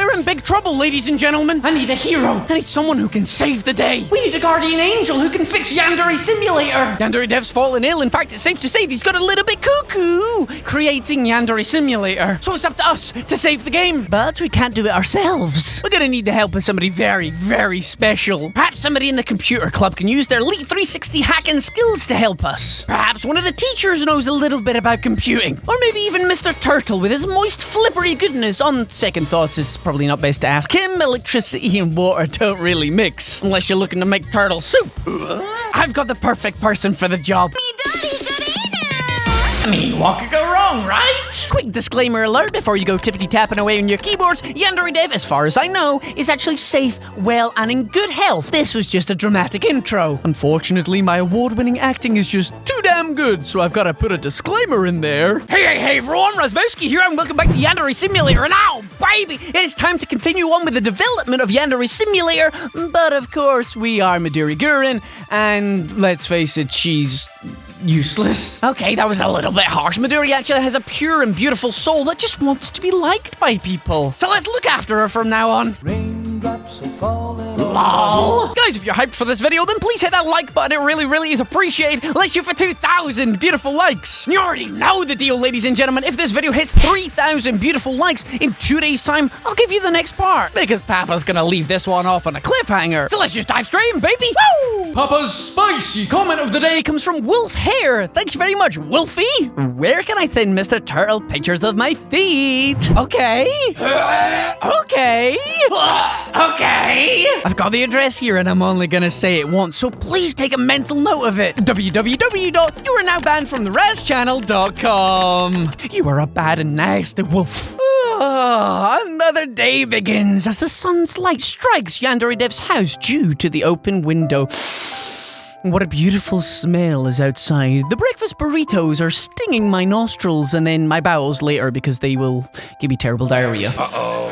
We're in big trouble, ladies and gentlemen. I need a hero. I need someone who can save the day. We need a guardian angel who can fix Yandere Simulator. Yandere Dev's fallen ill. In fact, it's safe to say he's got a little bit cuckoo creating Yandere Simulator. So it's up to us to save the game. But we can't do it ourselves. We're gonna need the help of somebody very, very special. Perhaps somebody in the computer club can use their Elite 360 hacking skills to help us. Perhaps one of the teachers knows a little bit about computing. Or maybe even Mr. Turtle with his moist, flippery goodness. On second thoughts, it's probably not best to ask him. Electricity and water don't really mix. Unless you're looking to make turtle soup. I've got the perfect person for the job. I mean, what could go wrong, right? Quick disclaimer alert before you go tippity-tapping away on your keyboards. Yandere Dev, as far as I know, is actually safe, well, and in good health. This was just a dramatic intro. Unfortunately, my award-winning acting is just too damn good, so I've got to put a disclaimer in there. Hey everyone, Razzbowski here, and welcome back to Yandere Simulator. And now, baby, it is time to continue on with the development of Yandere Simulator. But of course, we are Midori Gurin, and let's face it, she's useless. Okay, that was a little bit harsh. Midori actually has a pure and beautiful soul that just wants to be liked by people. So let's look after her from now on. Raindrops are falling. LOL. Guys, if you're hyped for this video, then please hit that like button. It really, really is appreciated. Let's shoot for 2,000 beautiful likes. You already know the deal, ladies and gentlemen. If this video hits 3,000 beautiful likes in 2 days' time, I'll give you the next part. Because Papa's gonna leave this one off on a cliffhanger. So let's just dive straight in, baby. Woo! Papa's spicy comment of the day comes from Wolf Hair. Thanks very much, Wolfie. Where can I send Mr. Turtle pictures of my feet? Okay. Okay. I've got the address here and I'm only gonna say it once, so please take a mental note of it. www.youarenow.bannedfromtherazzchannel.com. You are a bad and nasty wolf. Another day begins as the sun's light strikes Yandere Dev's house due to the open window. What a beautiful smell is outside. The breakfast burritos are stinging my nostrils and then my bowels later because they will give me terrible diarrhea.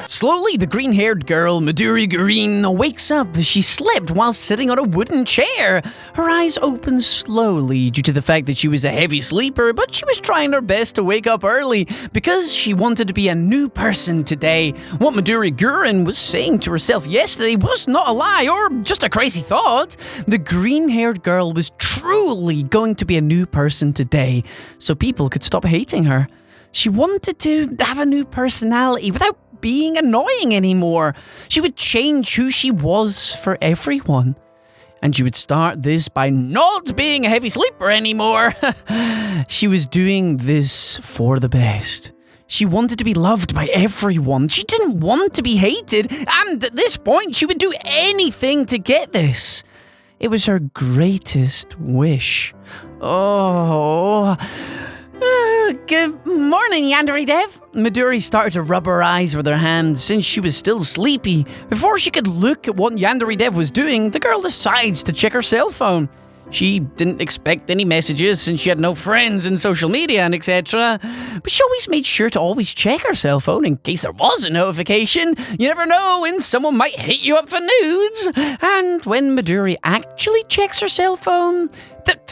Slowly, the green-haired girl, Midori Gurin, wakes up. She slept while sitting on a wooden chair. Her eyes open slowly due to the fact that she was a heavy sleeper, but she was trying her best to wake up early because she wanted to be a new person today. What Midori Gurin was saying to herself yesterday was not a lie or just a crazy thought. The green-haired girl was truly going to be a new person today, so people could stop hating her. She wanted to have a new personality without being annoying anymore. She would change who she was for everyone. And she would start this by not being a heavy sleeper anymore. She was doing this for the best. She wanted to be loved by everyone. She didn't want to be hated, and at this point, she would do anything to get this. It was her greatest wish. Good morning, Yandere Dev. Midori started to rub her eyes with her hands since she was still sleepy. Before she could look at what Yandere Dev was doing, the girl decides to check her cell phone. She didn't expect any messages since she had no friends in social media and etc. But she always made sure to always check her cell phone in case there was a notification. You never know when someone might hit you up for nudes. And when Midori actually checks her cell phone,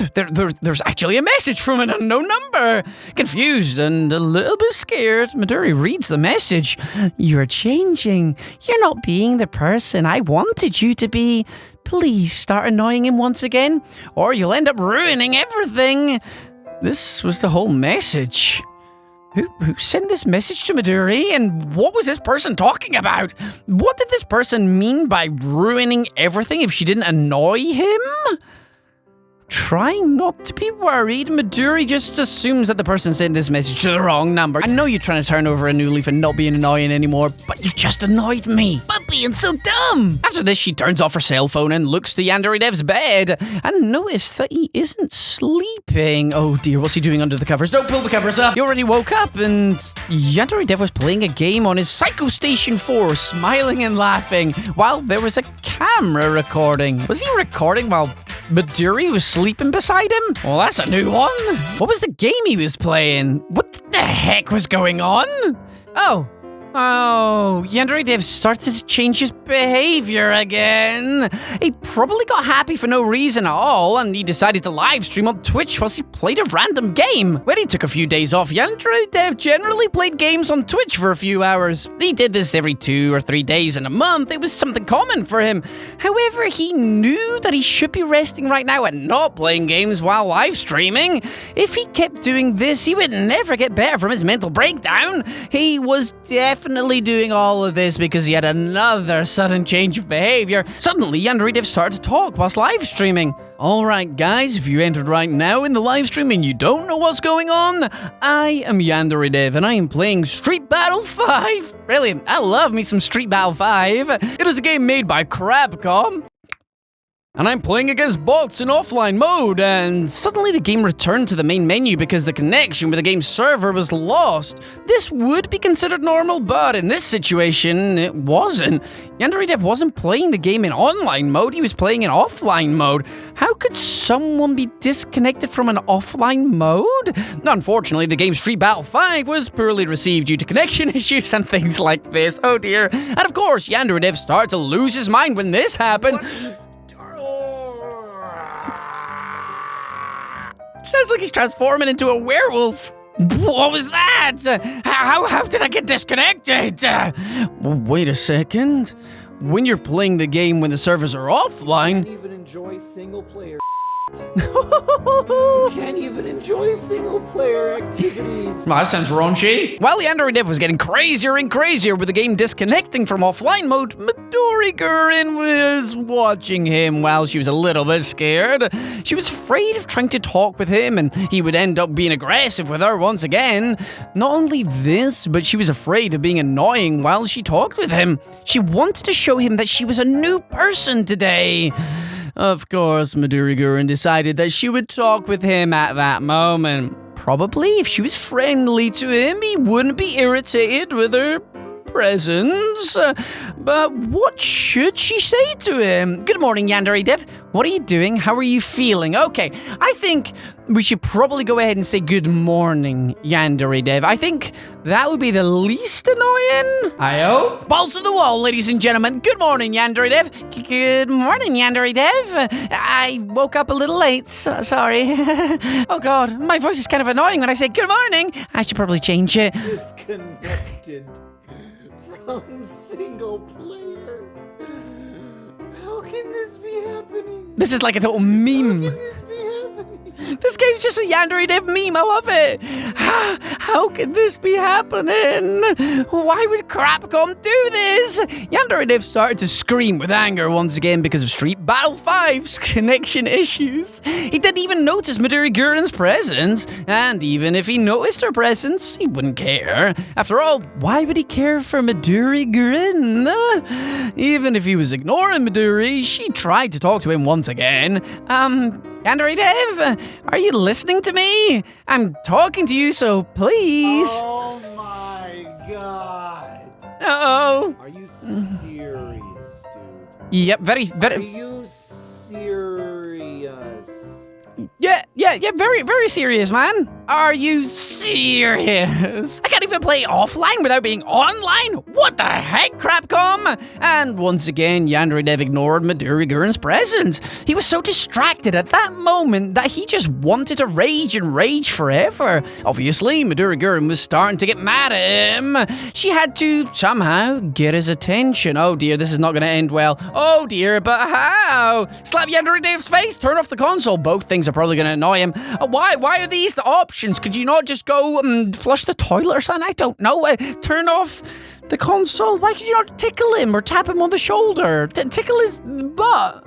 there's actually a message from an unknown number. Confused and a little bit scared, Midori reads the message. You're changing. You're not being the person I wanted you to be. Please start annoying him once again, or you'll end up ruining everything. This was the whole message. Who sent this message to Midori, and what was this person talking about? What did this person mean by ruining everything if she didn't annoy him? Trying not to be worried, Midori just assumes that the person sent this message to the wrong number. I know you're trying to turn over a new leaf and not being annoying anymore, but you've just annoyed me by being so dumb. After this, she turns off her cell phone and looks to Yandere Dev's bed and notices that he isn't sleeping. Oh dear, what's he doing under the covers? Don't pull the covers up. He already woke up and Yandere Dev was playing a game on his Psycho Station 4, smiling and laughing while there was a camera recording. Was he recording while Midori was sleeping beside him? Well, that's a new one. What was the game he was playing? What the heck was going on? Oh, Oh, Yandere Dev started to change his behavior again. He probably got happy for no reason at all, and he decided to live stream on Twitch whilst he played a random game. When he took a few days off, Yandere Dev generally played games on Twitch for a few hours. He did this every 2 or 3 days in a month. It was something common for him. However, he knew that he should be resting right now and not playing games while live streaming. If he kept doing this, he would never get better from his mental breakdown. He was definitely doing all of this because he had another sudden change of behavior. Suddenly, Yandere Dev started to talk whilst live streaming. Alright guys, if you entered right now in the live stream and you don't know what's going on, I am Yandere Dev and I am playing Street Battle 5. Brilliant, I love me some Street Battle 5. It is a game made by Crabcom. And I'm playing against bots in offline mode, and suddenly the game returned to the main menu because the connection with the game's server was lost. This would be considered normal, but in this situation, it wasn't. Yandere Dev wasn't playing the game in online mode, he was playing in offline mode. How could someone be disconnected from an offline mode? Unfortunately, the game Street Battle 5 was poorly received due to connection issues and things like this. Oh dear. And of course, Yandere Dev started to lose his mind when this happened. Sounds like he's transforming into a werewolf. What was that? How did I get disconnected? Wait a second. When you're playing the game when the servers are offline... You can't even enjoy single player. You can't even enjoy single player activities. That sounds raunchy. While Yandere Dev was getting crazier and crazier with the game disconnecting from offline mode, Midori Gurin was watching him while she was a little bit scared. She was afraid of trying to talk with him and he would end up being aggressive with her once again. Not only this, but she was afraid of being annoying while she talked with him. She wanted to show him that she was a new person today. Of course, Midori Gurin decided that she would talk with him at that moment. Probably if she was friendly to him, he wouldn't be irritated with her presence. But what should she say to him? Good morning, Yandere Dev. What are you doing? How are you feeling? Okay, I think we should probably go ahead and say good morning, Yandere Dev. I think that would be the least annoying. I hope. Balls to the wall, ladies and gentlemen. Good morning, Yandere Dev. Good morning, Yandere Dev. I woke up a little late, sorry. Oh god, my voice is kind of annoying when I say good morning. I should probably change it. Disconnected from single player. How can this be happening? This is like a total meme. How can this be happening? This game's just a Yandere Dev meme. I love it. How can this be happening? Why would Crabcom do this? Yandere Dev started to scream with anger once again because of Street Battle 5's connection issues. He didn't even notice Midori Gurin's presence, and even if he noticed her presence, he wouldn't care. After all, why would he care for Midori Gurin? Even if he was ignoring Midori, she tried to talk to him once again. Yandere Dev, are you listening to me? I'm talking to you, so please. Oh my god. Uh-oh. Are you serious, dude? Yep, Are very... you serious? Yeah, very, very serious, man. Are you serious? I can't even play offline without being online? What the heck, Crabcom? And once again, Yandere Dev ignored Midori Gurin's presence. He was so distracted at that moment that he just wanted to rage and rage forever. Obviously, Midori Gurin was starting to get mad at him. She had to somehow get his attention. Oh dear, this is not going to end well. Oh dear, but how? Slap Yandere Dev's face, turn off the console. Both things are probably going to annoy him. Why are these the options? Could you not just go flush the toilet or something? I don't know. Turn off the console. Why could you not tickle him or tap him on the shoulder? Tickle his butt.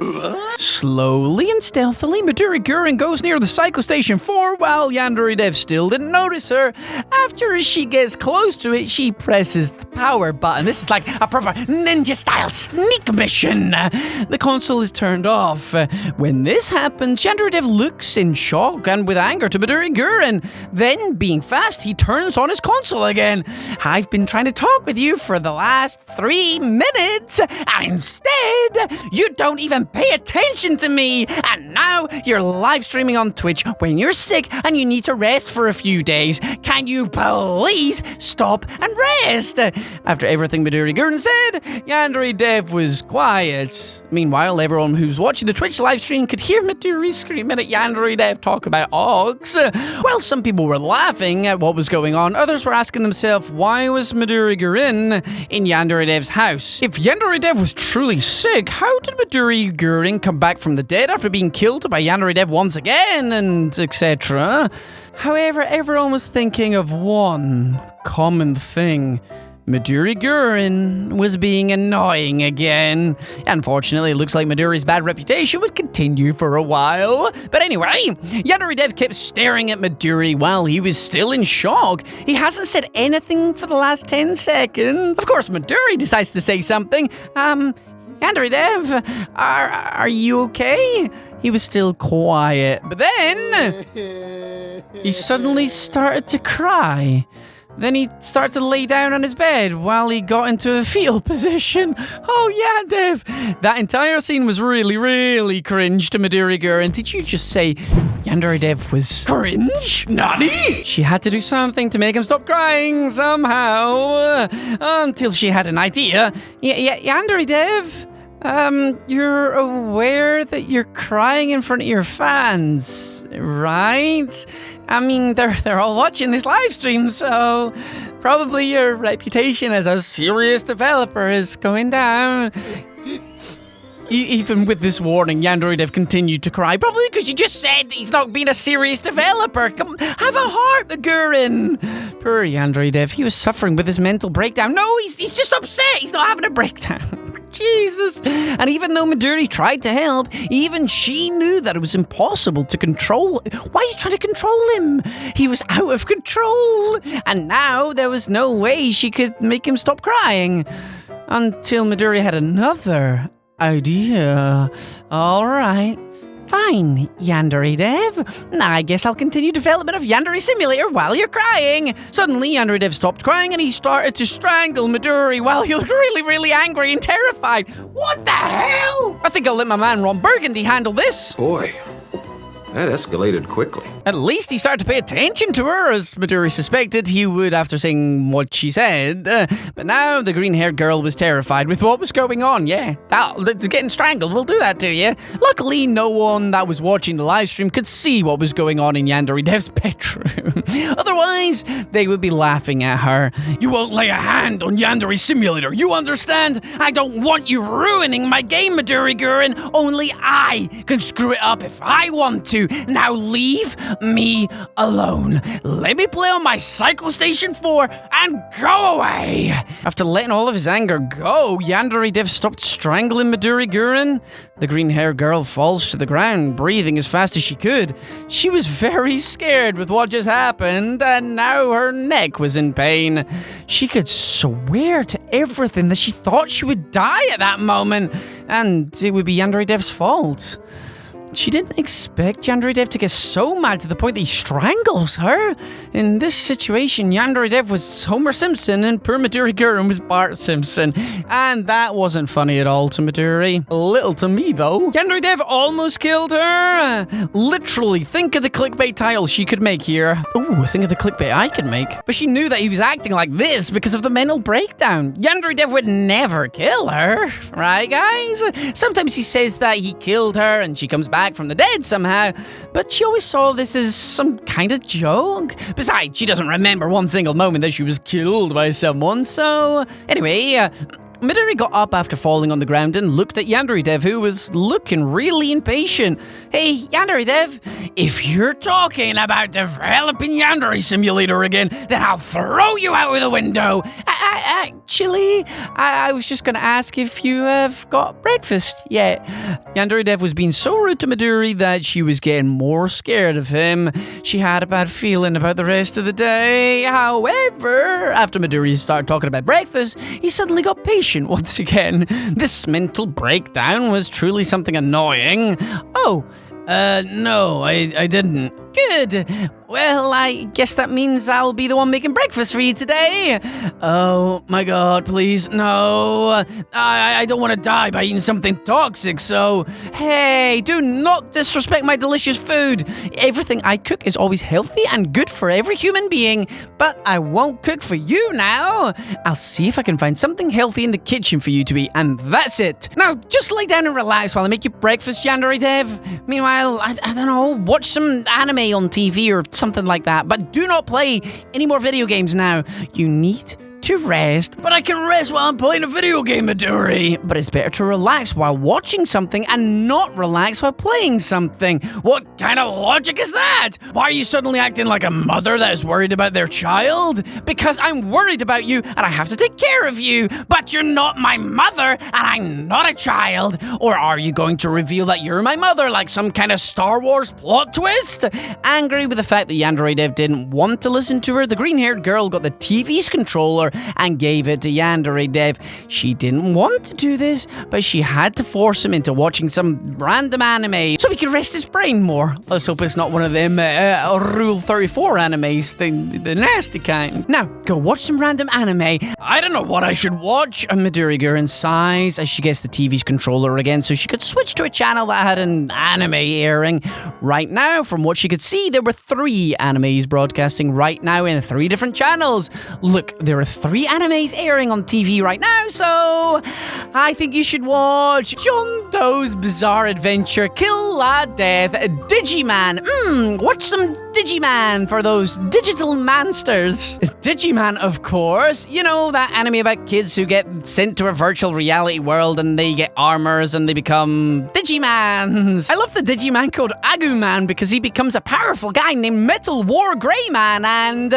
Slowly and stealthily, Midori Gurin goes near the Psycho Station 4 while Yandere Dev still didn't notice her. After she gets close to it, she presses the power button. This is like a proper ninja-style sneak mission. The console is turned off. When this happens, Yandere Dev looks in shock and with anger to Midori Gurin. Then, being fast, he turns on his console again. I've been trying to talk with you for the last 3 minutes, and instead, you don't even pay attention to me, and now you're live streaming on Twitch when you're sick and you need to rest for a few days. Can you please stop and rest? After everything Midori Gurin said, Yandere Dev was quiet. Meanwhile, everyone who's watching the Twitch live stream could hear Midori screaming at Yandere Dev talk about Ogs. Well, some people were laughing at what was going on. Others were asking themselves, why was Midori Gurin in Yandere Dev's house? If Yandere Dev was truly sick, how did Midori Gurin come back from the dead after being killed by Yandere Dev once again, and etc.? However, everyone was thinking of one common thing. Midori Gurin was being annoying again. Unfortunately, it looks like Midori's bad reputation would continue for a while. But anyway, Yandere Dev kept staring at Midori while he was still in shock. He hasn't said anything for the last 10 seconds. Of course, Midori decides to say something. Yandere Dev, are you okay? He was still quiet, but then he suddenly started to cry. Then he started to lay down on his bed while he got into a fetal position. Oh, yeah, Dev. That entire scene was really, really cringe to Midori Gurin. Did you just say Yandere Dev was cringe? Nani? She had to do something to make him stop crying somehow. Until she had an idea. Yandere Dev, you're aware that you're crying in front of your fans, right? I mean, they're all watching this live stream, so probably your reputation as a serious developer is going down. Even with this warning, Yandere Dev continued to cry, probably because you just said that he's not being a serious developer. Come, have a heart, Gurin. Poor Yandere Dev, he was suffering with his mental breakdown. No, he's just upset. He's not having a breakdown. Jesus. And even though Midori tried to help, even she knew that it was impossible to control. Why are you trying to control him? He was out of control. And now there was no way she could make him stop crying. Until Midori had another idea. All right. Fine, Yandere Dev. I guess I'll continue development of Yandere Simulator while you're crying. Suddenly, Yandere Dev stopped crying and he started to strangle Midori while he looked really, really angry and terrified. What the hell? I think I'll let my man Ron Burgundy handle this. Boy, that escalated quickly. At least he started to pay attention to her, as Midori suspected he would after saying what she said. But now the green-haired girl was terrified with what was going on. Yeah, getting strangled will do that to you. Luckily, no one that was watching the live stream could see what was going on in Yandere Dev's bedroom. Otherwise, they would be laughing at her. You won't lay a hand on Yandere Simulator, you understand? I don't want you ruining my game, Midori Gurin. Only I can screw it up if I want to. Now leave me alone. Let me play on my Psycho Station 4 and go away. After letting all of his anger go, Yandere Dev stopped strangling Midori Gurin. The green-haired girl falls to the ground, breathing as fast as she could. She was very scared with what just happened, and now her neck was in pain. She could swear to everything that she thought she would die at that moment, and it would be Yandere Dev's fault. She didn't expect Yandere Dev to get so mad to the point that he strangles her. In this situation, Yandere Dev was Homer Simpson and poor Midori Gurin was Bart Simpson. And that wasn't funny at all to Midori. A little to me, though. Yandere Dev almost killed her. Literally, think of the clickbait title she could make here. Ooh, think of the clickbait I could make. But she knew that he was acting like this because of the mental breakdown. Yandere Dev would never kill her. Right, guys? Sometimes he says that he killed her and she comes back from the dead somehow, but she always saw this as some kind of joke. Besides, she doesn't remember one single moment that she was killed by someone, so anyway, Midori got up after falling on the ground and looked at Yandere Dev, who was looking really impatient. Hey, Yandere Dev, if you're talking about developing Yandere Simulator again, then I'll throw you out of the window. Actually, I was just going to ask if you have got breakfast yet. Yandere Dev was being so rude to Midori that she was getting more scared of him. She had a bad feeling about the rest of the day. However, after Midori started talking about breakfast, he suddenly got patient once again. This mental breakdown was truly something annoying. Oh, no, I didn't. Good. Well, I guess that means I'll be the one making breakfast for you today. Oh my god, please, no. I don't want to die by eating something toxic, so... Hey, do not disrespect my delicious food. Everything I cook is always healthy and good for every human being, but I won't cook for you now. I'll see if I can find something healthy in the kitchen for you to eat, and that's it. Now, just lay down and relax while I make you breakfast, Yandere Dev. Meanwhile, I don't know, watch some anime on TV or something like that, but do not play any more video games now. You need to rest. But I can rest while I'm playing a video game, Midori. But it's better to relax while watching something and not relax while playing something. What kind of logic is that? Why are you suddenly acting like a mother that is worried about their child? Because I'm worried about you and I have to take care of you. But you're not my mother and I'm not a child. Or are you going to reveal that you're my mother like some kind of Star Wars plot twist? Angry with the fact that Yandere Dev didn't want to listen to her, the green-haired girl got the TV's controller and gave it to Yandere Dev. She didn't want to do this, but she had to force him into watching some random anime so he could rest his brain more. Let's hope it's not one of them Rule 34 animes, the nasty kind. Now, go watch some random anime. I don't know what I should watch. Midori Gurin sighs as she gets the TV's controller again so she could switch to a channel that had an anime airing. Right now, from what she could see, there were 3 animes broadcasting right now in 3 different channels. Look, there are 3 animes airing on TV right now, so I think you should watch John Doe's Bizarre Adventure, Kill La Death, Digiman. Watch some Digiman for those digital monsters. Digiman, of course. You know, that anime about kids who get sent to a virtual reality world and they get armors and they become Digimans. I love the Digiman called Aguman because he becomes a powerful guy named Metal War Greyman and...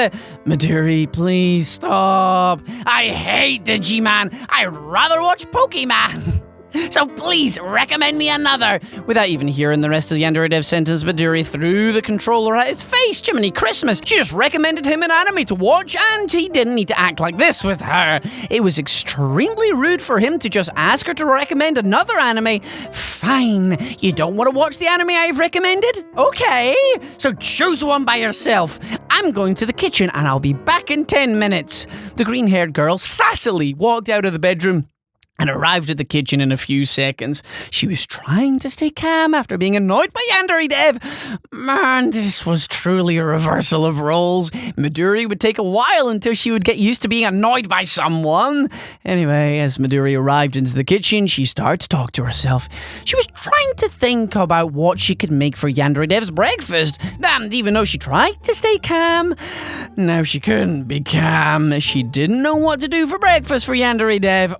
Midori, please stop. I hate Digiman. I'd rather watch Pokemon. So please, recommend me another. Without even hearing the rest of the Yandere Dev sentence, Midori threw the controller at his face. Jiminy Christmas. She just recommended him an anime to watch, and he didn't need to act like this with her. It was extremely rude for him to just ask her to recommend another anime. Fine. You don't want to watch the anime I've recommended? Okay. So choose one by yourself. I'm going to the kitchen, and I'll be back in 10 minutes. The green-haired girl sassily walked out of the bedroom and arrived at the kitchen in a few seconds. She was trying to stay calm after being annoyed by Yandere Dev. Man, this was truly a reversal of roles. Midori would take a while until she would get used to being annoyed by someone. Anyway, as Midori arrived into the kitchen, she started to talk to herself. She was trying to think about what she could make for Yandere Dev's breakfast. And even though she tried to stay calm, now she couldn't be calm. She didn't know what to do for breakfast for Yandere Dev.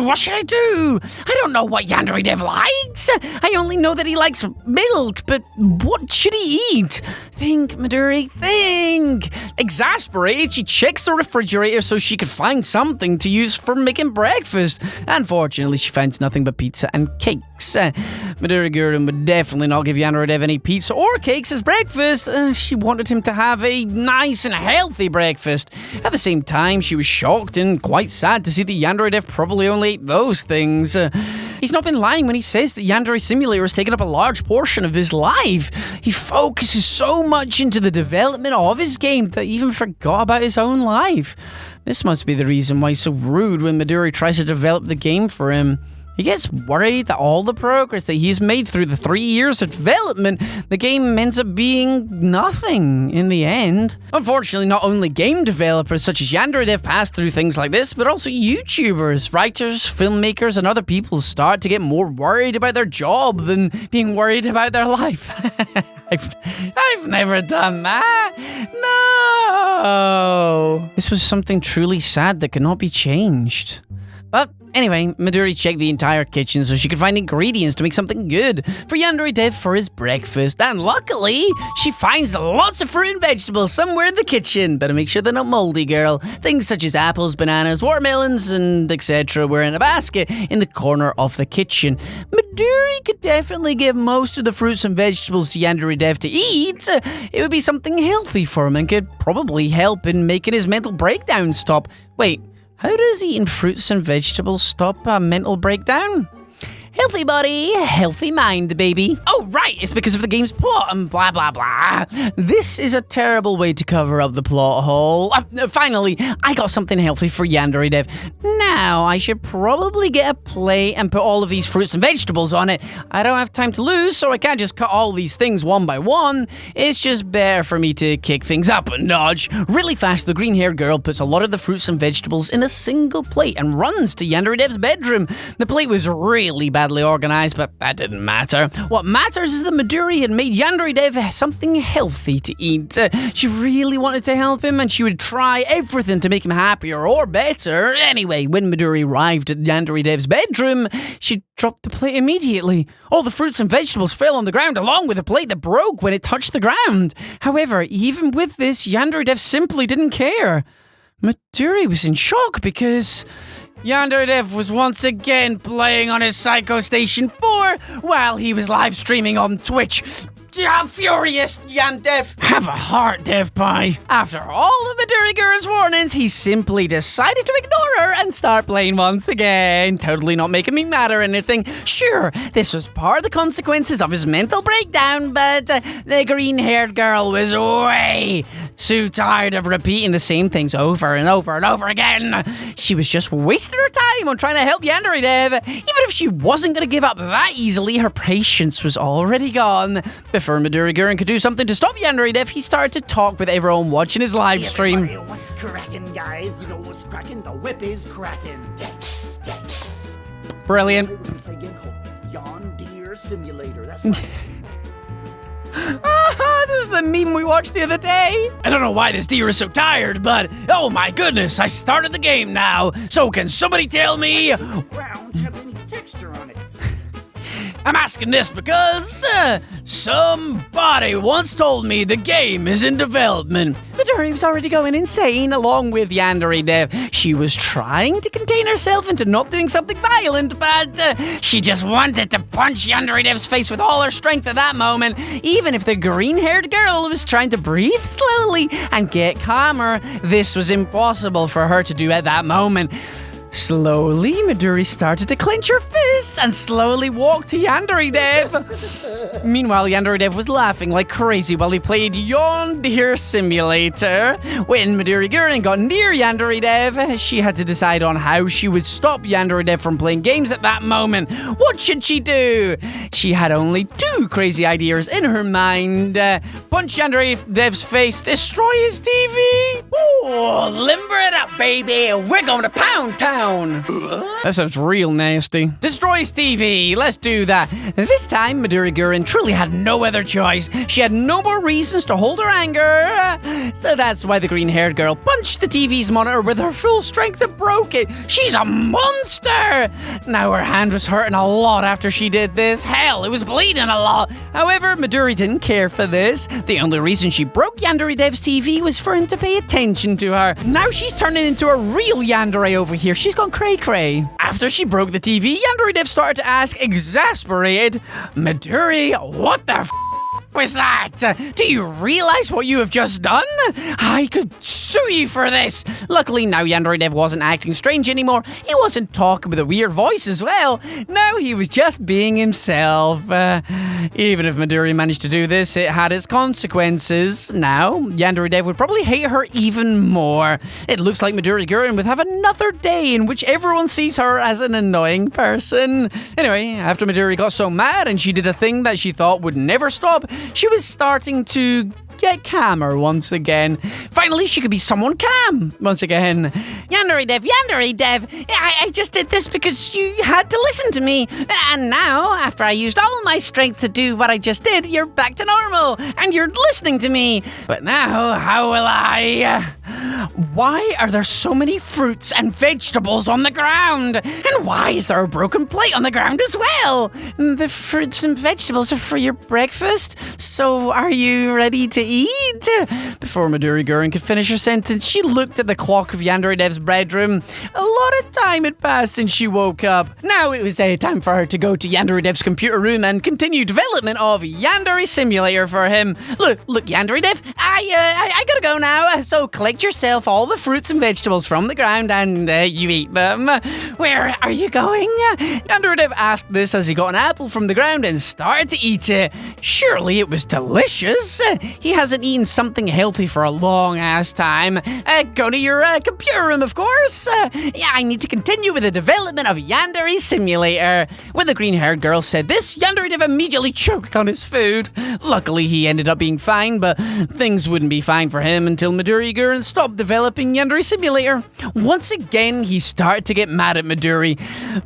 What should I do? I don't know what Yandere Dev likes. I only know that he likes milk, but what should he eat? Think, Midori, think. Exasperated, she checks the refrigerator so she could find something to use for making breakfast. Unfortunately, she finds nothing but pizza and cakes. Midori Gurin would definitely not give Yandere Dev any pizza or cakes as breakfast. She wanted him to have a nice and healthy breakfast. At the same time, she was shocked and quite sad to see that Yandere Dev probably only ate those things. He's not been lying when he says that Yandere Simulator has taken up a large portion of his life. He focuses so much into the development of his game that he even forgot about his own life. This must be the reason why he's so rude when Midori tries to develop the game for him. He gets worried that all the progress that he's made through the 3 years of development, the game ends up being nothing in the end. Unfortunately, not only game developers such as Yandere Dev pass through things like this, but also YouTubers, writers, filmmakers, and other people start to get more worried about their job than being worried about their life. I've never done that. No. This was something truly sad that cannot be changed. But anyway, Midori checked the entire kitchen so she could find ingredients to make something good for Yandere Dev for his breakfast. And luckily, she finds lots of fruit and vegetables somewhere in the kitchen. Better make sure they're not moldy, girl. Things such as apples, bananas, watermelons, and etc. were in a basket in the corner of the kitchen. Midori could definitely give most of the fruits and vegetables to Yandere Dev to eat. It would be something healthy for him and could probably help in making his mental breakdown stop. Wait. How does eating fruits and vegetables stop a mental breakdown? Healthy body, healthy mind, baby. Oh, right, it's because of the game's plot and blah, blah, blah. This is a terrible way to cover up the plot hole. Finally, I got something healthy for Yandere Dev. Now, I should probably get a plate and put all of these fruits and vegetables on it. I don't have time to lose, so I can't just cut all these things one by one. It's just better for me to kick things up a notch. Really fast, the green-haired girl puts a lot of the fruits and vegetables in a single plate and runs to Yandere Dev's bedroom. The plate was really badly organized, but that didn't matter. What matters is that Midori had made Yandere Dev something healthy to eat. She really wanted to help him, and she would try everything to make him happier or better. Anyway, when Midori arrived at Yandere Dev's bedroom, she dropped the plate immediately. All the fruits and vegetables fell on the ground along with the plate that broke when it touched the ground. However, even with this, Yandere Dev simply didn't care. Midori was in shock because Yandere Dev was once again playing on his Psycho Station 4 while he was live streaming on Twitch. I'm furious, Dev. Have a heart, Dev Pie. After all of Midori Gurin's warnings, he simply decided to ignore her and start playing once again. Totally not making me mad or anything. Sure, this was part of the consequences of his mental breakdown, but the green-haired girl was way too tired of repeating the same things over and over and over again. She was just wasting her time on trying to help Yandere Dev. Even if she wasn't going to give up that easily, her patience was already gone. Before Midori Gurin could do something to stop Yandere Dev, he started to talk with everyone watching his live stream. Hey, what's cracking, guys? You know what's cracking? The whip is cracking. Brilliant. We're going to play a game called Yandere Simulator. That's right. This is the meme we watched the other day. I don't know why this deer is so tired, but oh my goodness, I started the game now. So can somebody tell me? Ground have any texture on it? I'm asking this because somebody once told me the game is in development. Midori was already going insane along with Yandere Dev. She was trying to contain herself into not doing something violent, but she just wanted to punch Yandere Dev's face with all her strength at that moment. Even if the green-haired girl was trying to breathe slowly and get calmer, this was impossible for her to do at that moment. Slowly, Midori started to clench her fists and slowly walked to Yandere Dev. Meanwhile, Yandere Dev was laughing like crazy while he played Yandere Simulator. When Midori Gurin got near Yandere Dev, she had to decide on how she would stop Yandere Dev from playing games at that moment. What should she do? She had only two crazy ideas in her mind. Punch Yandere Dev's face, destroy his TV. Ooh, limber it up, baby. We're going to Pound Town. That sounds real nasty. Destroy TV. Let's do that. This time, Midori Gurin truly had no other choice. She had no more reasons to hold her anger. So that's why the green-haired girl punched the TV's monitor with her full strength and broke it. She's a monster. Now her hand was hurting a lot after she did this. Hell, it was bleeding a lot. However, Midori didn't care for this. The only reason she broke Yandere Dev's TV was for him to pay attention to her. Now she's turning into a real Yandere over here. She's gone cray-cray. After she broke the TV, Yandere Dev started to ask, exasperated, Midori, what the f*** was that? Do you realize what you have just done? I could sue you for this. Luckily, now Yandere Dev wasn't acting strange anymore. He wasn't talking with a weird voice as well. No, he was just being himself. Even if Midori managed to do this, it had its consequences. Now, Yandere Dev would probably hate her even more. It looks like Midori Gurin would have another day in which everyone sees her as an annoying person. Anyway, after Midori got so mad and she did a thing that she thought would never stop, she was starting to get calmer once again. Finally, she could be someone calm once again. Yandere Dev, I just did this because you had to listen to me. And now, after I used all my strength to do what I just did, you're back to normal and you're listening to me. But now, how will I? Why are there so many fruits and vegetables on the ground? And why is there a broken plate on the ground as well? The fruits and vegetables are for your breakfast, so are you ready to eat? Before Midori Gurin could finish her sentence, she looked at the clock of Yandere Dev's bedroom. A lot of time had passed since she woke up. Now it was time for her to go to Yandere Dev's computer room and continue development of Yandere Simulator for him. Look, Yandere Dev, I gotta go now, so collect yourself yourself all the fruits and vegetables from the ground and you eat them. Where are you going? Yandere Dev asked this as he got an apple from the ground and started to eat it. Surely it was delicious. He hasn't eaten something healthy for a long ass time. Go to your computer room, of course. Yeah, I need to continue with the development of Yandere Simulator. When the green-haired girl said this, Yandere Dev immediately choked on his food. Luckily, he ended up being fine, but things wouldn't be fine for him until Midori Gurin stopped developing Yandere Simulator. Once again, he started to get mad at Midori.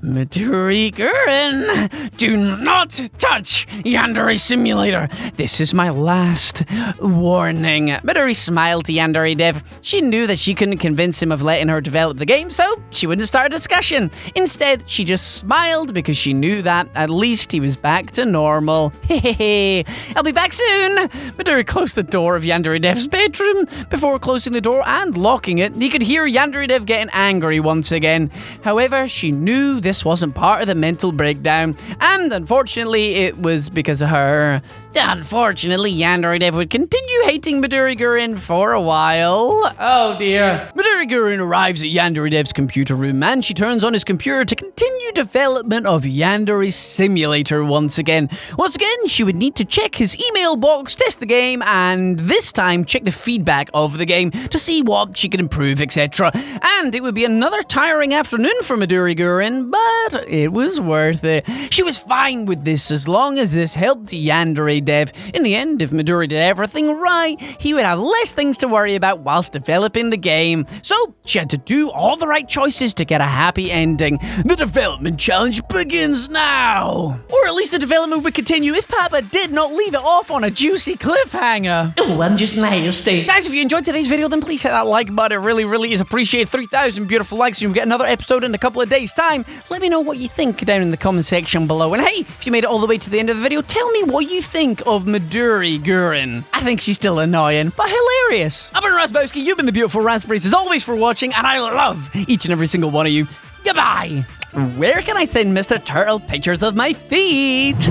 Midori Gurin, do not touch Yandere Simulator. This is my last warning. Midori smiled to Yandere Dev. She knew that she couldn't convince him of letting her develop the game, so she wouldn't start a discussion. Instead, she just smiled because she knew that at least he was back to normal. Hehehe, I'll be back soon. Midori closed the door of Yandere Dev's bedroom. Before closing the door and locking it, he could hear Yandere Dev getting angry once again. However, she knew this wasn't part of the mental breakdown, and unfortunately, it was because of her. Unfortunately, Yandere Dev would continue hating Midori Gurin for a while. Oh dear. Midori Gurin arrives at Yandere Dev's computer room and she turns on his computer to continue development of Yandere Simulator once again. Once again, she would need to check his email box, test the game, and this time check the feedback of the game to see what she could improve, etc. And it would be another tiring afternoon for Midori Gurin, but it was worth it. She was fine with this as long as this helped Yandere Dev. In the end, if Midori did everything right, he would have less things to worry about whilst developing the game. So she had to do all the right choices to get a happy ending. The development challenge begins now. Or at least the development would continue if Papa did not leave it off on a juicy cliffhanger. Oh, I'm just nasty. Guys, if you enjoyed today's video, then please hit that like button. It really, really is appreciated. 3,000 beautiful likes and you'll get another episode in a couple of days' time. Let me know what you think down in the comment section below. And hey, if you made it all the way to the end of the video, tell me what you think of Midori Gurin. I think she's still annoying, but hilarious. I've been Razzbowski, you've been the beautiful raspberries as always for watching, and I love each and every single one of you. Goodbye. Where can I send Mr. Turtle pictures of my feet?